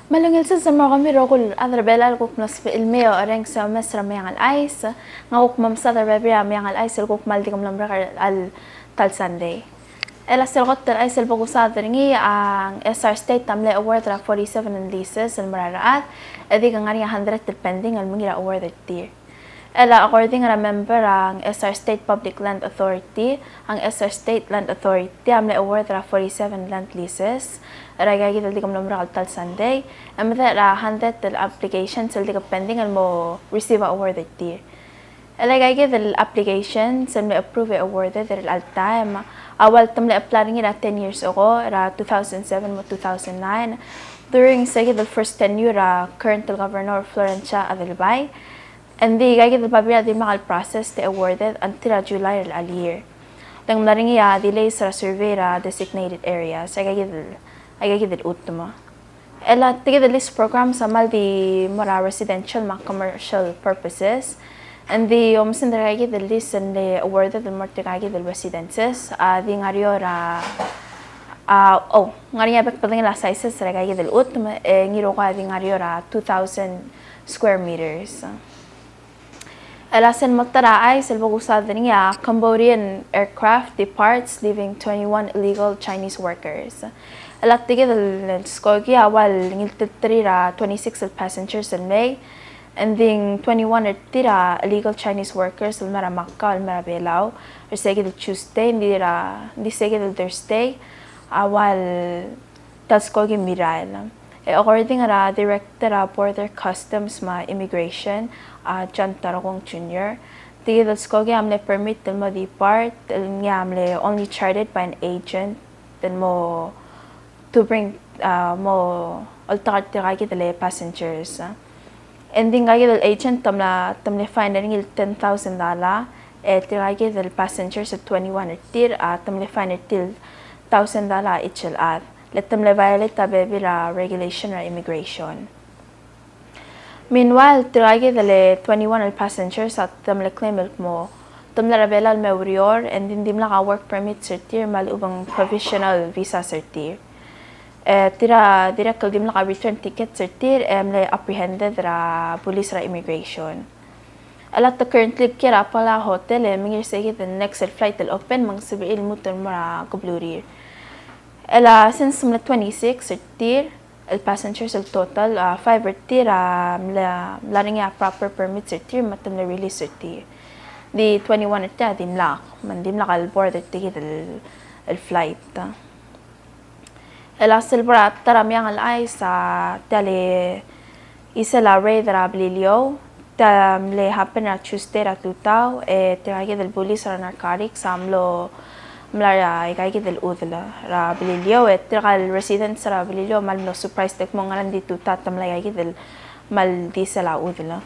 Malungil sa mga kami rokul adra belal kuk nas ilmeo areng sa mesra mayang al ice nga kuk mam sa adra bebra mayang al ice kuk maldi kam lamra al tal Sunday. Ela silgot tal ice bagu sa adringi ang SR State tamle award ra 47 in leases al mararaat edi kang ngari 100 depending al mangira award tier. Ela according ra member ang SR State Public Land Authority, ang SR State Land Authority amle award ra 47 land leases. Ragagi dal digam number tal Sunday. Amda ra 100 del application sel digam pending al mo receive award tier. Ela gagi del application sel me approve award del al time. Awal tamle apply ra 10 years ago ra 2007 mo 2009. During sagi del first tenure ra current governor Florencia Adelbay. And the gagi del pabila di makal process the awarded until July al year. Dang naringi delays ra survey ra designated areas ay gagi del utma. Ela tigi del list program sa mal di mara residential ma commercial purposes. And the omsin gagi del list and the awarded del morte gagi del residences di ngario ra ngaria bek padang la sizes ra gagi del utma ngiro ka di ngario ra 2,000 square meters. Alasan magtara ay salbagusad niya Cambodian aircraft departs leaving 21 illegal Chinese workers. Alat tigil skogi awal ngiltitrira 26 passengers in May and then 21 tira illegal Chinese workers al mara Makka al mara Belao or segil Tuesday hindi segil Thursday awal tal skogi Mirail. According ra Director Border Customs ma Immigration John Tarokong Jr. The skogi amle permit del mo depart nga amle only chartered by an agent del mo to bring mo alternative dele passengers. Ending gagi del agent tamle fine ring $10,000 tiragi del passengers at 21 tir tamle fine til $1,000 ichel at let them violate tabe la regulation or immigration. Meanwhile, tiragi dale 21 al passengers at tamle claim mo tamle rabela al meurior and dindim la work permit certier mal ubang provisional visa certier. Tira direct dim la return ticket certier emle apprehended ra police ra immigration. Alat currently kira pala hotel mingir segi the next flight al open mang sibil muton mara kublurir. Ela since 26 tir el passengers el total 5 tir laring proper permit tir matam na release tir di 21 tir dim la al board ticket el flight. Ela silbra taramyang al ay sa tele isla ray drabilio le happen na Tuesday ra tutaw tiragi del police ra narcotics amlo mlara ikay del udla ra bililio tiral residents ra bililio mal no surprise tek mo ngalan dito tatam la ikay del mal di sala udla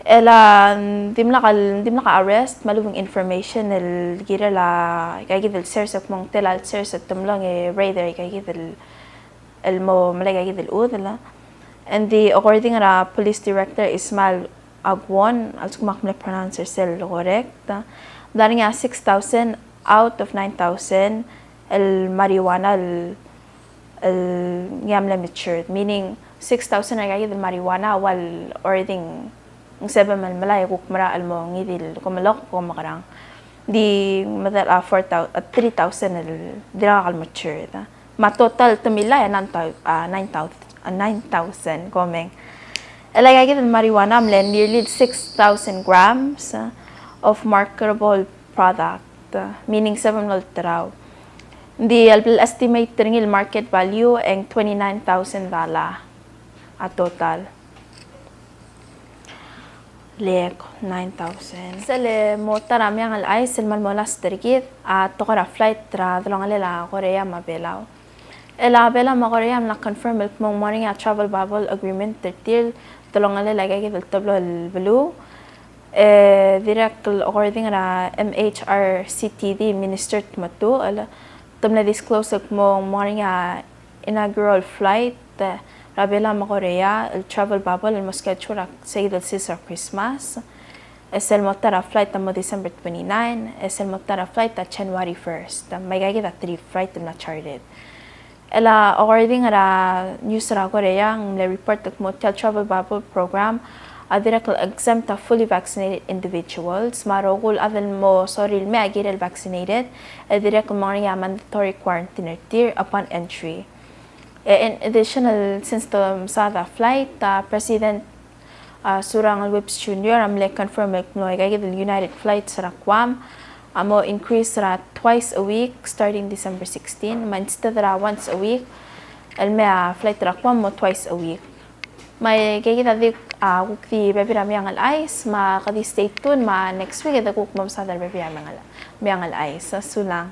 ela dim ka arrest malubing information el gira la ikay del search of mong telal search at tumlong radar ikay del el mo malay del udla. And the according ra police director Ismail Agwon also kumakmle pronounce sel correct dari nga 6,000 out of 9,000 el marijuana el yamla matured meaning 6,000 ay del marijuana wal ording ng 7 malay kukmara al mo ngidil kumalok kumakarang di madal 4,000 at 3,000 el dira kal matured ma total tumila 9,000 coming elagay del marijuana amlen nearly 6,000 grams of marketable product meaning 7 ultraw. The estimate ringil market value ang $29,000 at total. Lek 9,000. Sale mo tarami ang alay silman mo last tergit at tokara flight tra dalong alila Korea mabelaw. Ela bela ma Korea na confirm el mong morning a travel bubble agreement tertil dalong alila gagi del tablo el blue. Direct according na MHRCTD Minister Tumatu tamna disclose mo morning inaugural flight rabela ma Korea el travel bubble el schedule sa idol Caesar Christmas es el motara flight mo December 29 es el motara flight at January 1st may gagi 3 flight na charted ela according ra news ra Korea ang report ng motel travel bubble program direct exempt of fully vaccinated individuals marogul adal mo sorry me agirel vaccinated direct mga mandatory quarantine tier upon entry. In additional since the Sada flight President Surang Whips Jr. amle confirm kay the United flights ra Guam amo increase ra twice a week starting December 16 instead ra once a week alme flight ra Guam mo twice a week may kay kita dik kukti bebira miangal ice ma kadi stay tuned ma next week ita kuk mam sa bebira miangal ice sulang